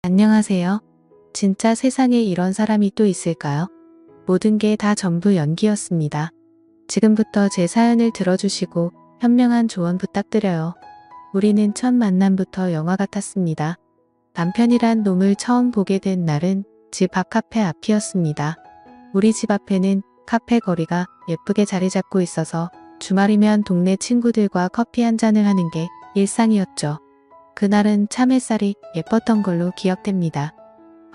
안녕하세요. 진짜 세상에 이런 사람이 또 있을까요? 모든 게 다 전부 연기였습니다. 지금부터 제 사연을 들어주시고 현명한 조언 부탁드려요. 우리는 첫 만남부터 영화 같았습니다. 남편이란 놈을 처음 보게 된 날은 집 앞 카페 앞이었습니다. 우리 집 앞에는 카페 거리가 예쁘게 자리 잡고 있어서 주말이면 동네 친구들과 커피 한 잔을 하는 게 일상이었죠. 그날은 참 햇살이 예뻤던 걸로 기억됩니다.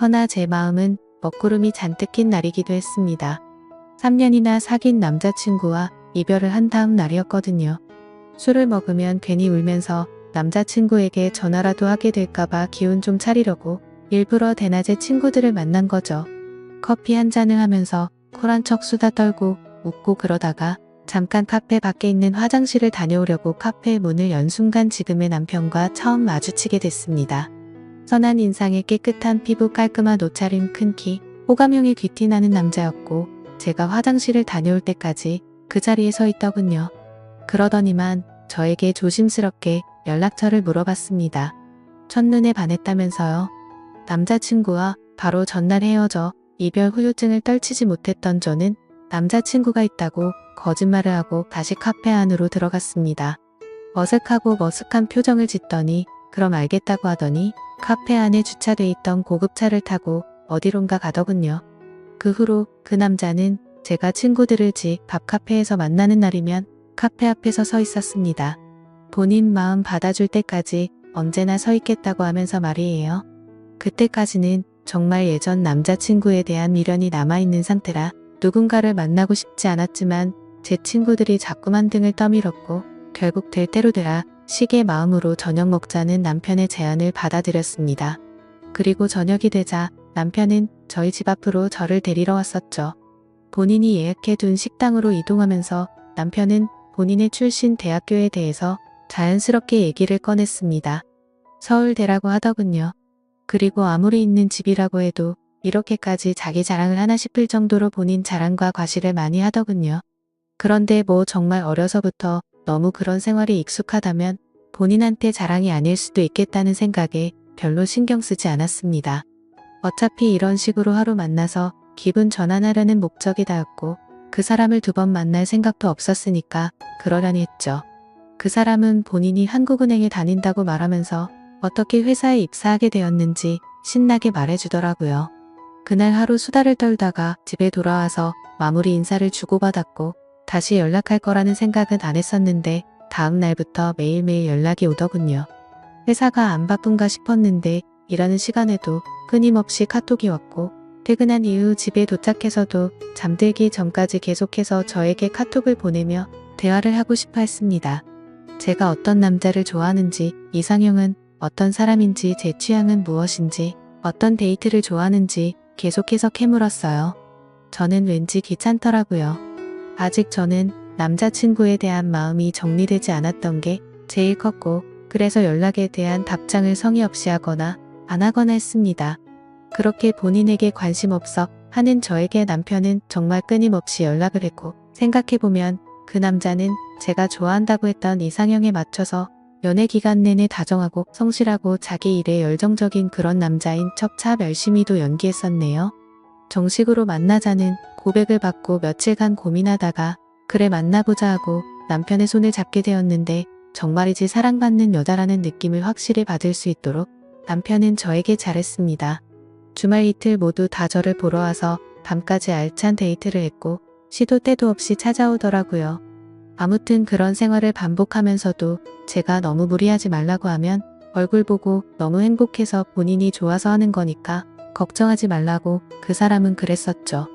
허나 제 마음은 먹구름이 잔뜩 낀 날이기도 했습니다. 3년이나 사귄 남자친구와 이별을 한 다음 날이었거든요. 술을 먹으면 괜히 울면서 남자친구에게 전화라도 하게 될까봐 기운 좀 차리려고 일부러 대낮에 친구들을 만난 거죠. 커피 한 잔을 하면서 쿨한 척 수다 떨고 웃고 그러다가 잠깐 카페 밖에 있는 화장실을 다녀오려고 카페의 문을 연 순간 지금의 남편과 처음 마주치게 됐습니다. 선한 인상에 깨끗한 피부, 깔끔한 옷차림, 큰 키, 호감형이 귀티나는 남자였고 제가 화장실을 다녀올 때까지 그 자리에 서 있더군요. 그러더니만 저에게 조심스럽게 연락처를 물어봤습니다. 첫눈에 반했다면서요. 남자친구와 바로 전날 헤어져 이별 후유증을 떨치지 못했던 저는 남자친구가 있다고 거짓말을 하고 다시 카페 안으로 들어갔습니다. 어색하고 머쓱한 표정을 짓더니 그럼 알겠다고 하더니 카페 안에 주차돼 있던 고급차를 타고 어디론가 가더군요. 그 후로 그 남자는 제가 친구들을 집 앞 카페에서 만나는 날이면 카페 앞에서 서 있었습니다. 본인 마음 받아줄 때까지 언제나 서 있겠다고 하면서 말이에요. 그때까지는 정말 예전 남자친구에 대한 미련이 남아있는 상태라 누군가를 만나고 싶지 않았지만 제 친구들이 자꾸만 등을 떠밀었고 결국 될 대로 되라 시계 마음으로 저녁 먹자는 남편의 제안을 받아들였습니다. 그리고 저녁이 되자 남편은 저희 집 앞으로 저를 데리러 왔었죠. 본인이 예약해둔 식당으로 이동하면서 남편은 본인의 출신 대학교에 대해서 자연스럽게 얘기를 꺼냈습니다. 서울대라고 하더군요. 그리고 아무리 있는 집이라고 해도 이렇게까지 자기 자랑을 하나 싶을 정도로 본인 자랑과 과시를 많이 하더군요. 그런데 뭐 정말 어려서부터 너무 그런 생활이 익숙하다면 본인한테 자랑이 아닐 수도 있겠다는 생각에 별로 신경 쓰지 않았습니다. 어차피 이런 식으로 하루 만나서 기분 전환하려는 목적이 다였고 그 사람을 2번 만날 생각도 없었으니까 그러려니 했죠. 그 사람은 본인이 한국은행에 다닌다고 말하면서 어떻게 회사에 입사하게 되었는지 신나게 말해주더라고요. 그날 하루 수다를 떨다가 집에 돌아와서 마무리 인사를 주고받았고 다시 연락할 거라는 생각은 안 했었는데 다음 날부터 매일매일 연락이 오더군요. 회사가 안 바쁜가 싶었는데 일하는 시간에도 끊임없이 카톡이 왔고 퇴근한 이후 집에 도착해서도 잠들기 전까지 계속해서 저에게 카톡을 보내며 대화를 하고 싶어 했습니다. 제가 어떤 남자를 좋아하는지, 이상형은 어떤 사람인지, 제 취향은 무엇인지, 어떤 데이트를 좋아하는지 계속해서 캐물었어요. 저는 왠지 귀찮더라고요. 아직 저는 남자친구에 대한 마음이 정리되지 않았던 게 제일 컸고 그래서 연락에 대한 답장을 성의 없이 하거나 안 하거나 했습니다. 그렇게 본인에게 관심 없어 하는 저에게 남편은 정말 끊임없이 연락을 했고 생각해보면 그 남자는 제가 좋아한다고 했던 이상형에 맞춰서 연애 기간 내내 다정하고 성실하고 자기 일에 열정적인 그런 남자인 척 참 열심히도 연기했었네요. 정식으로 만나자는 고백을 받고 며칠간 고민하다가 그래 만나보자 하고 남편의 손을 잡게 되었는데 정말이지 사랑받는 여자라는 느낌을 확실히 받을 수 있도록 남편은 저에게 잘했습니다. 주말 이틀 모두 다 저를 보러 와서 밤까지 알찬 데이트를 했고 시도 때도 없이 찾아오더라고요. 아무튼 그런 생활을 반복하면서도 제가 너무 무리하지 말라고 하면 얼굴 보고 너무 행복해서 본인이 좋아서 하는 거니까 걱정하지 말라고 그 사람은 그랬었죠.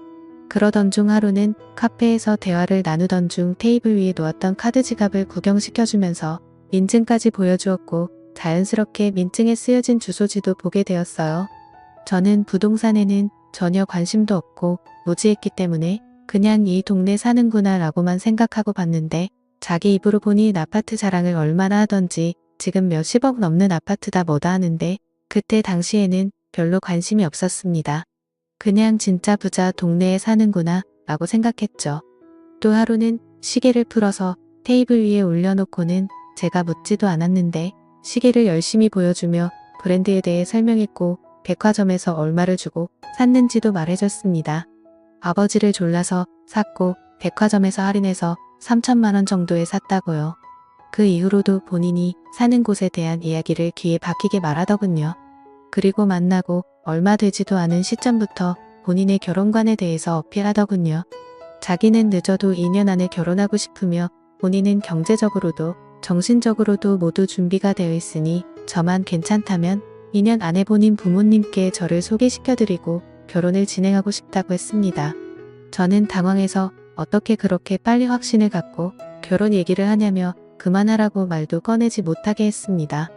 그러던 중 하루는 카페에서 대화를 나누던 중 테이블 위에 놓았던 카드 지갑을 구경시켜주면서 민증까지 보여주었고 자연스럽게 민증에 쓰여진 주소지도 보게 되었어요. 저는 부동산에는 전혀 관심도 없고 무지했기 때문에 그냥 이 동네 사는구나 라고만 생각하고 봤는데 자기 입으로 본인 아파트 자랑을 얼마나 하던지 지금 몇십억 넘는 아파트다 뭐다 하는데 그때 당시에는 별로 관심이 없었습니다. 그냥 진짜 부자 동네에 사는구나 라고 생각했죠. 또 하루는 시계를 풀어서 테이블 위에 올려놓고는 제가 묻지도 않았는데 시계를 열심히 보여주며 브랜드에 대해 설명했고 백화점에서 얼마를 주고 샀는지도 말해줬습니다. 아버지를 졸라서 샀고 백화점에서 할인해서 3천만 원 정도에 샀다고요. 그 이후로도 본인이 사는 곳에 대한 이야기를 귀에 박히게 말하더군요. 그리고 만나고 얼마 되지도 않은 시점부터 본인의 결혼관에 대해서 어필하더군요. 자기는 늦어도 2년 안에 결혼하고 싶으며 본인은 경제적으로도 정신적으로도 모두 준비가 되어 있으니 저만 괜찮다면 2년 안에 본인 부모님께 저를 소개시켜드리고 결혼을 진행하고 싶다고 했습니다. 저는 당황해서 어떻게 그렇게 빨리 확신을 갖고 결혼 얘기를 하냐며 그만하라고 말도 꺼내지 못하게 했습니다.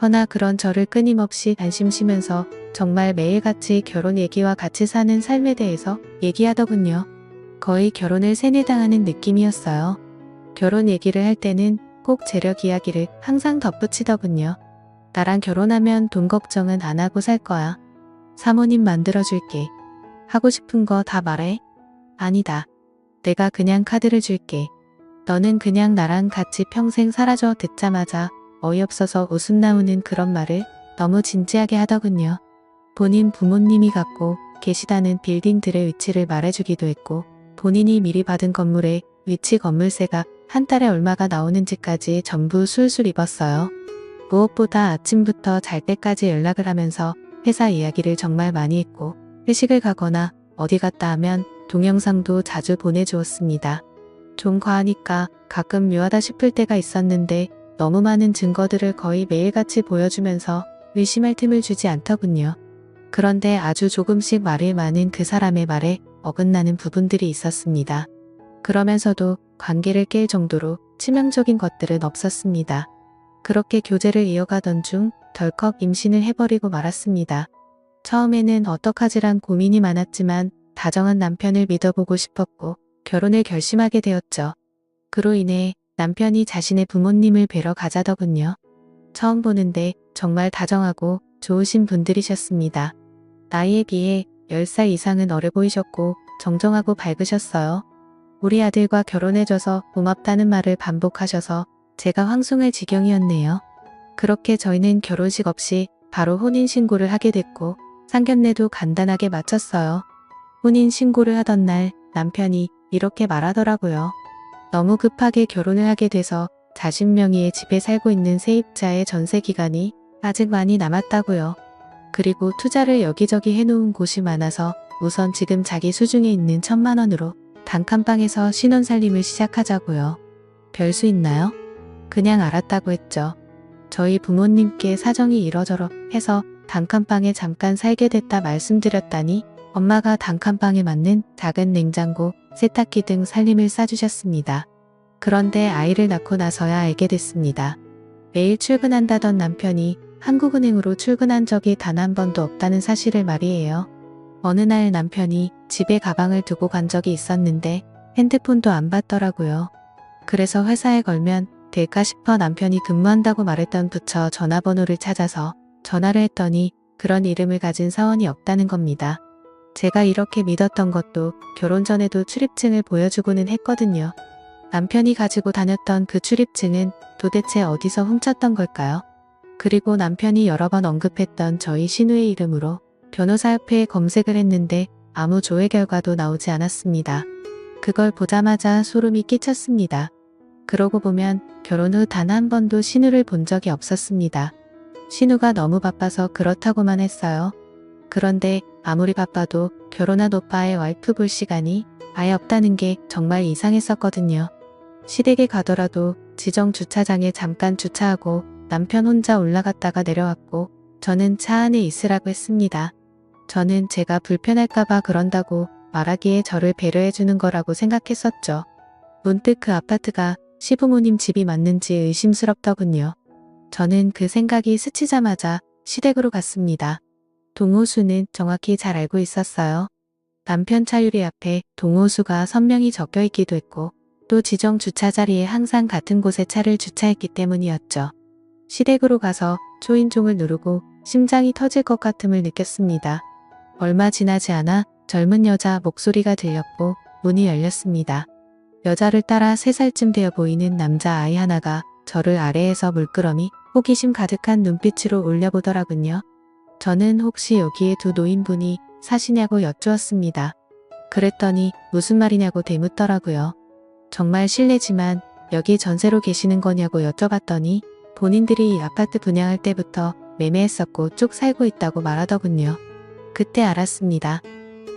허나 그런 저를 끊임없이 안심시면서 정말 매일같이 결혼 얘기와 같이 사는 삶에 대해서 얘기하더군요. 거의 결혼을 세뇌당하는 느낌이었어요. 결혼 얘기를 할 때는 꼭 재력 이야기를 항상 덧붙이더군요. 나랑 결혼하면 돈 걱정은 안 하고 살 거야. 사모님 만들어줄게. 하고 싶은 거 다 말해. 아니다. 내가 그냥 카드를 줄게. 너는 그냥 나랑 같이 평생 살아줘. 듣자마자 어이없어서 웃음 나오는 그런 말을 너무 진지하게 하더군요. 본인 부모님이 갖고 계시다는 빌딩들의 위치를 말해주기도 했고 본인이 미리 받은 건물의 위치 건물세가 한 달에 얼마가 나오는지까지 전부 술술 입었어요. 무엇보다 아침부터 잘 때까지 연락을 하면서 회사 이야기를 정말 많이 했고 회식을 가거나 어디 갔다 하면 동영상도 자주 보내주었습니다. 좀 과하니까 가끔 묘하다 싶을 때가 있었는데 너무 많은 증거들을 거의 매일같이 보여주면서 의심할 틈을 주지 않더군요. 그런데 아주 조금씩 말이 많은 그 사람의 말에 어긋나는 부분들이 있었습니다. 그러면서도 관계를 깰 정도로 치명적인 것들은 없었습니다. 그렇게 교제를 이어가던 중 덜컥 임신을 해버리고 말았습니다. 처음에는 어떡하지란 고민이 많았지만 다정한 남편을 믿어보고 싶었고 결혼을 결심하게 되었죠. 그로 인해 남편이 자신의 부모님을 뵈러 가자더군요. 처음 보는데 정말 다정하고 좋으신 분들이셨습니다. 나이에 비해 10살 이상은 어려 보이셨고 정정하고 밝으셨어요. 우리 아들과 결혼해줘서 고맙다는 말을 반복하셔서 제가 황송할 지경이었네요. 그렇게 저희는 결혼식 없이 바로 혼인신고를 하게 됐고 상견례도 간단하게 마쳤어요. 혼인신고를 하던 날 남편이 이렇게 말하더라고요. 너무 급하게 결혼을 하게 돼서 자신 명의의 집에 살고 있는 세입자의 전세 기간이 아직 많이 남았다고요. 그리고 투자를 여기저기 해놓은 곳이 많아서 우선 지금 자기 수중에 있는 1,000만 원으로 단칸방에서 신혼살림을 시작하자고요. 별 수 있나요? 그냥 알았다고 했죠. 저희 부모님께 사정이 이러저러 해서 단칸방에 잠깐 살게 됐다 말씀드렸다니 엄마가 단칸방에 맞는 작은 냉장고, 세탁기 등 살림을 싸주셨습니다. 그런데 아이를 낳고 나서야 알게 됐습니다. 매일 출근한다던 남편이 한국은행으로 출근한 적이 단 한 번도 없다는 사실을 말이에요. 어느 날 남편이 집에 가방을 두고 간 적이 있었는데 핸드폰도 안 받더라고요. 그래서 회사에 걸면 될까 싶어 남편이 근무한다고 말했던 부처 전화번호를 찾아서 전화를 했더니 그런 이름을 가진 사원이 없다는 겁니다. 제가 이렇게 믿었던 것도 결혼 전에도 출입증을 보여주고는 했거든요. 남편이 가지고 다녔던 그 출입증은 도대체 어디서 훔쳤던 걸까요? 그리고 남편이 여러 번 언급했던 저희 신우의 이름으로 변호사협회에 검색을 했는데 아무 조회 결과도 나오지 않았습니다. 그걸 보자마자 소름이 끼쳤습니다. 그러고 보면 결혼 후 단 한 번도 신우를 본 적이 없었습니다. 신우가 너무 바빠서 그렇다고만 했어요. 그런데 아무리 바빠도 결혼한 오빠의 와이프 볼 시간이 아예 없다는 게 정말 이상했었거든요. 시댁에 가더라도 지정 주차장에 잠깐 주차하고 남편 혼자 올라갔다가 내려왔고 저는 차 안에 있으라고 했습니다. 저는 제가 불편할까봐 그런다고 말하기에 저를 배려해주는 거라고 생각했었죠. 문득 그 아파트가 시부모님 집이 맞는지 의심스럽더군요. 저는 그 생각이 스치자마자 시댁으로 갔습니다. 동호수는 정확히 잘 알고 있었어요. 남편 차유리 앞에 동호수가 선명히 적혀 있기도 했고 또 지정 주차 자리에 항상 같은 곳에 차를 주차했기 때문이었죠. 시댁으로 가서 초인종을 누르고 심장이 터질 것 같음을 느꼈습니다. 얼마 지나지 않아 젊은 여자 목소리가 들렸고 문이 열렸습니다. 여자를 따라 3살쯤 되어 보이는 남자아이 하나가 저를 아래에서 물끄러미 호기심 가득한 눈빛으로 올려보더라군요. 저는 혹시 여기에 두 노인분이 사시냐고 여쭈었습니다. 그랬더니 무슨 말이냐고 되묻더라고요. 정말 실례지만 여기 전세로 계시는 거냐고 여쭤봤더니 본인들이 이 아파트 분양할 때부터 매매했었고 쭉 살고 있다고 말하더군요. 그때 알았습니다.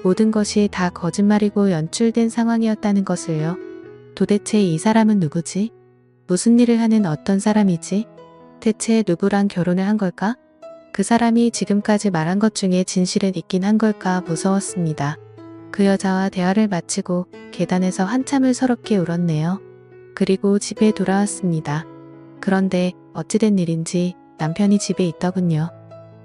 모든 것이 다 거짓말이고 연출된 상황이었다는 것을요. 도대체 이 사람은 누구지? 무슨 일을 하는 어떤 사람이지? 대체 누구랑 결혼을 한 걸까? 그 사람이 지금까지 말한 것 중에 진실은 있긴 한 걸까 무서웠습니다. 그 여자와 대화를 마치고 계단에서 한참을 서럽게 울었네요. 그리고 집에 돌아왔습니다. 그런데 어찌된 일인지 남편이 집에 있더군요.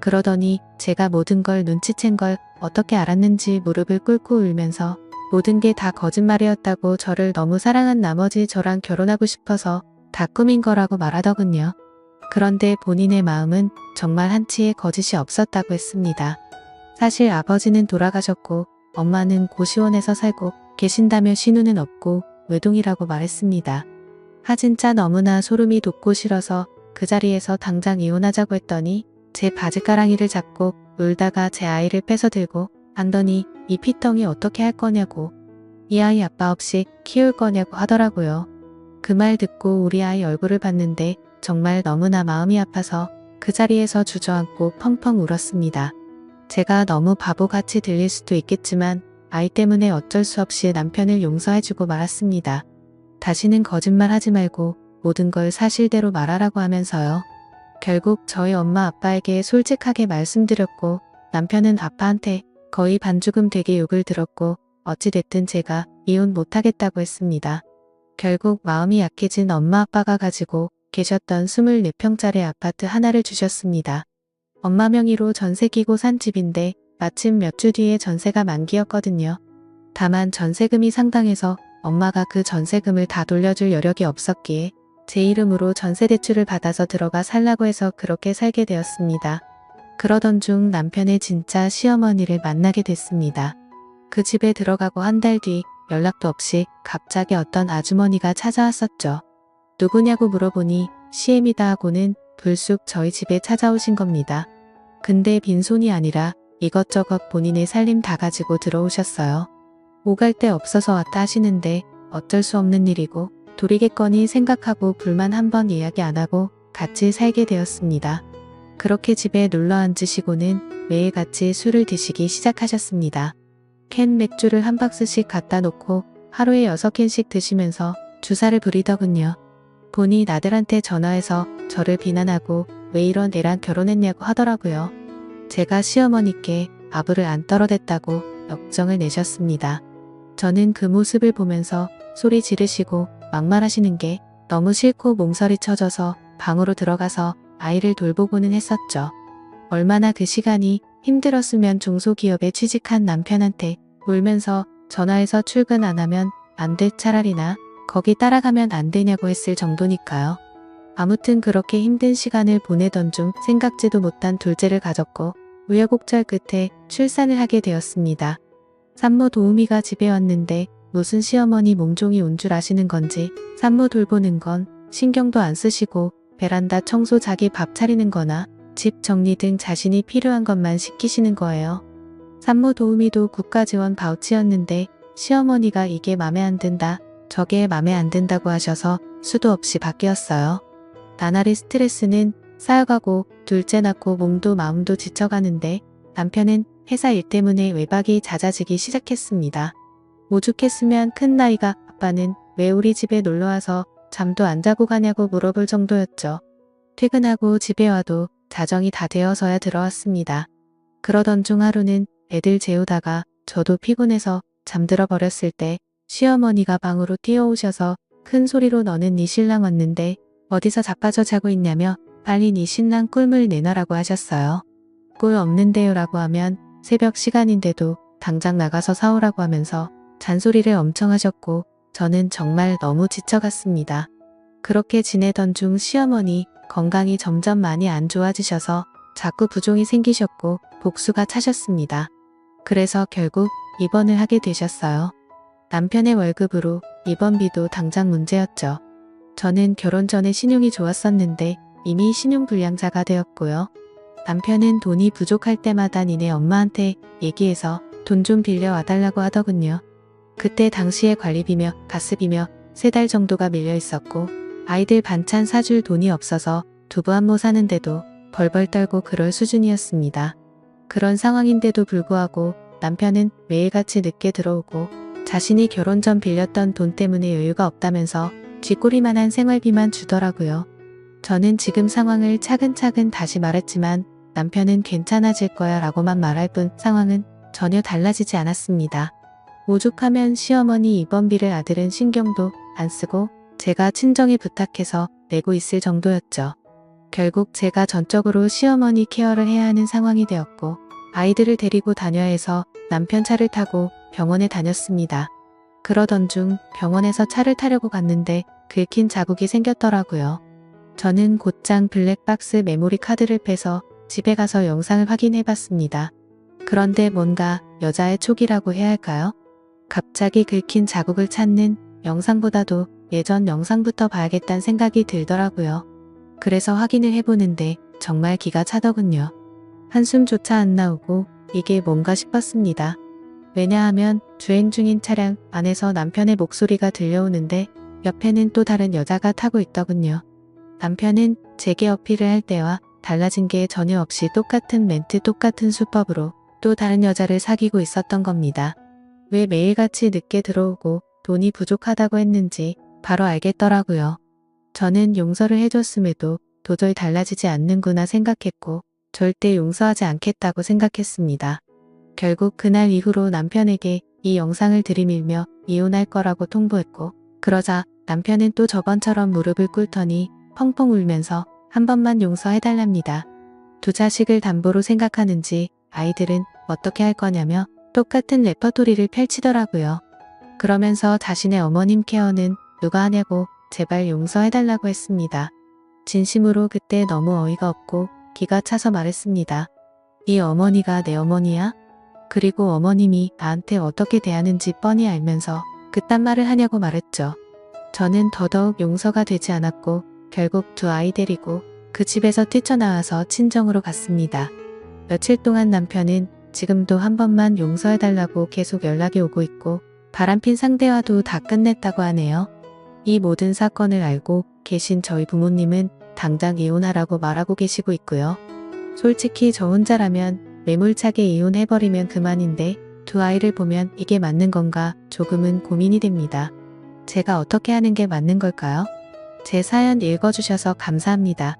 그러더니 제가 모든 걸 눈치챈 걸 어떻게 알았는지 무릎을 꿇고 울면서 모든 게 다 거짓말이었다고 저를 너무 사랑한 나머지 저랑 결혼하고 싶어서 다 꾸민 거라고 말하더군요. 그런데 본인의 마음은 정말 한치의 거짓이 없었다고 했습니다. 사실 아버지는 돌아가셨고 엄마는 고시원에서 살고 계신다며 신우는 없고 외동이라고 말했습니다. 하 진짜 너무나 소름이 돋고 싫어서 그 자리에서 당장 이혼하자고 했더니 제 바지가랑이를 잡고 울다가 제 아이를 뺏어 들고 안더니 이 피덩이 어떻게 할 거냐고, 이 아이 아빠 없이 키울 거냐고 하더라고요. 그 말 듣고 우리 아이 얼굴을 봤는데 정말 너무나 마음이 아파서 그 자리에서 주저앉고 펑펑 울었습니다. 제가 너무 바보같이 들릴 수도 있겠지만 아이 때문에 어쩔 수 없이 남편을 용서해주고 말았습니다. 다시는 거짓말 하지 말고 모든 걸 사실대로 말하라고 하면서요. 결국 저희 엄마 아빠에게 솔직하게 말씀드렸고 남편은 아빠한테 거의 반죽음 되게 욕을 들었고 어찌됐든 제가 이혼 못하겠다고 했습니다. 결국 마음이 약해진 엄마 아빠가 가지고 계셨던 24평짜리 아파트 하나를 주셨습니다. 엄마 명의로 전세 끼고 산 집인데 마침 몇 주 뒤에 전세가 만기였거든요. 다만 전세금이 상당해서 엄마가 그 전세금을 다 돌려줄 여력이 없었기에 제 이름으로 전세대출을 받아서 들어가 살라고 해서 그렇게 살게 되었습니다. 그러던 중 남편의 진짜 시어머니를 만나게 됐습니다. 그 집에 들어가고 한 달 뒤 연락도 없이 갑자기 어떤 아주머니가 찾아왔었죠. 누구냐고 물어보니 시엠이다 하고는 불쑥 저희 집에 찾아오신 겁니다. 근데 빈손이 아니라 이것저것 본인의 살림 다 가지고 들어오셨어요. 오갈 데 없어서 왔다 하시는데 어쩔 수 없는 일이고 돌이겠거니 생각하고 불만 한번 이야기 안 하고 같이 살게 되었습니다. 그렇게 집에 눌러 앉으시고는 매일 같이 술을 드시기 시작하셨습니다. 캔 맥주를 한 박스씩 갖다 놓고 하루에 6캔씩 드시면서 주사를 부리더군요. 본인 아들한테 전화해서 저를 비난하고 왜 이런 애랑 결혼했냐고 하더라고요. 제가 시어머니께 아부를 안 떨어댔다고 역정을 내셨습니다. 저는 그 모습을 보면서 소리 지르시고 막말하시는 게 너무 싫고 몸서리 쳐져서 방으로 들어가서 아이를 돌보고는 했었죠. 얼마나 그 시간이 힘들었으면 중소기업에 취직한 남편한테 울면서 전화해서 출근 안 하면 안 될 차라리나 거기 따라가면 안 되냐고 했을 정도니까요. 아무튼 그렇게 힘든 시간을 보내던 중 생각지도 못한 둘째를 가졌고 우여곡절 끝에 출산을 하게 되었습니다. 산모 도우미가 집에 왔는데 무슨 시어머니 몸종이 온 줄 아시는 건지 산모 돌보는 건 신경도 안 쓰시고 베란다 청소 자기 밥 차리는 거나 집 정리 등 자신이 필요한 것만 시키시는 거예요. 산모 도우미도 국가지원 바우치였는데 시어머니가 이게 맘에 안 든다, 저게 맘에 안 든다고 하셔서 수도 없이 바뀌었어요. 나날이 스트레스는 쌓여가고 둘째 낳고 몸도 마음도 지쳐가는데 남편은 회사 일 때문에 외박이 잦아지기 시작했습니다. 오죽했으면 큰 나이가 아빠는 왜 우리 집에 놀러와서 잠도 안 자고 가냐고 물어볼 정도였죠. 퇴근하고 집에 와도 자정이 다 되어서야 들어왔습니다. 그러던 중 하루는 애들 재우다가 저도 피곤해서 잠들어 버렸을 때 시어머니가 방으로 뛰어오셔서 큰 소리로 너는 네 신랑 왔는데 어디서 자빠져 자고 있냐며 빨리 네 신랑 꿀물 내놔라고 하셨어요. 꿀 없는데요 라고 하면 새벽 시간인데도 당장 나가서 사오라고 하면서 잔소리를 엄청 하셨고 저는 정말 너무 지쳐갔습니다. 그렇게 지내던 중 시어머니 건강이 점점 많이 안 좋아지셔서 자꾸 부종이 생기셨고 복수가 차셨습니다. 그래서 결국 입원을 하게 되셨어요. 남편의 월급으로 입원비도 당장 문제였죠. 저는 결혼 전에 신용이 좋았었는데 이미 신용불량자가 되었고요. 남편은 돈이 부족할 때마다 니네 엄마한테 얘기해서 돈 좀 빌려 와달라고 하더군요. 그때 당시에 관리비며 가스비며 3달 정도가 밀려 있었고 아이들 반찬 사줄 돈이 없어서 두부 한모 사는데도 벌벌 떨고 그럴 수준이었습니다. 그런 상황인데도 불구하고 남편은 매일같이 늦게 들어오고 자신이 결혼 전 빌렸던 돈 때문에 여유가 없다면서 쥐꼬리만한 생활비만 주더라고요. 저는 지금 상황을 차근차근 다시 말했지만 남편은 괜찮아질 거야 라고만 말할 뿐 상황은 전혀 달라지지 않았습니다. 오죽하면 시어머니 입원비를 아들은 신경도 안 쓰고 제가 친정에 부탁해서 내고 있을 정도였죠. 결국 제가 전적으로 시어머니 케어를 해야 하는 상황이 되었고 아이들을 데리고 다녀야 해서 남편 차를 타고 병원에 다녔습니다. 그러던 중 병원에서 차를 타려고 갔는데 긁힌 자국이 생겼더라고요. 저는 곧장 블랙박스 메모리 카드를 빼서 집에 가서 영상을 확인해 봤습니다. 그런데 뭔가 여자의 촉이라고 해야 할까요? 갑자기 긁힌 자국을 찾는 영상보다도 예전 영상부터 봐야겠다는 생각이 들더라고요. 그래서 확인을 해보는데 정말 기가 차더군요. 한숨조차 안 나오고 이게 뭔가 싶었습니다. 왜냐하면 주행 중인 차량 안에서 남편의 목소리가 들려오는데 옆에는 또 다른 여자가 타고 있더군요. 남편은 제게 어필을 할 때와 달라진 게 전혀 없이 똑같은 멘트 똑같은 수법으로 또 다른 여자를 사귀고 있었던 겁니다. 왜 매일같이 늦게 들어오고 돈이 부족하다고 했는지 바로 알겠더라고요. 저는 용서를 해줬음에도 도저히 달라지지 않는구나 생각했고 절대 용서하지 않겠다고 생각했습니다. 결국 그날 이후로 남편에게 이 영상을 들이밀며 이혼할 거라고 통보했고 그러자 남편은 또 저번처럼 무릎을 꿇더니 펑펑 울면서 한 번만 용서해달랍니다. 두 자식을 담보로 생각하는지 아이들은 어떻게 할 거냐며 똑같은 레퍼토리를 펼치더라고요. 그러면서 자신의 어머님 케어는 누가 하냐고 제발 용서해달라고 했습니다. 진심으로 그때 너무 어이가 없고 기가 차서 말했습니다. 이 어머니가 내 어머니야? 그리고 어머님이 나한테 어떻게 대하는지 뻔히 알면서 그딴 말을 하냐고 말했죠. 저는 더더욱 용서가 되지 않았고 결국 두 아이 데리고 그 집에서 뛰쳐나와서 친정으로 갔습니다. 며칠 동안 남편은 지금도 한 번만 용서해달라고 계속 연락이 오고 있고 바람핀 상대와도 다 끝냈다고 하네요. 이 모든 사건을 알고 계신 저희 부모님은 당장 이혼하라고 말하고 계시고 있고요. 솔직히 저 혼자라면 매몰차게 이혼해버리면 그만인데 두 아이를 보면 이게 맞는 건가 조금은 고민이 됩니다. 제가 어떻게 하는 게 맞는 걸까요? 제 사연 읽어주셔서 감사합니다.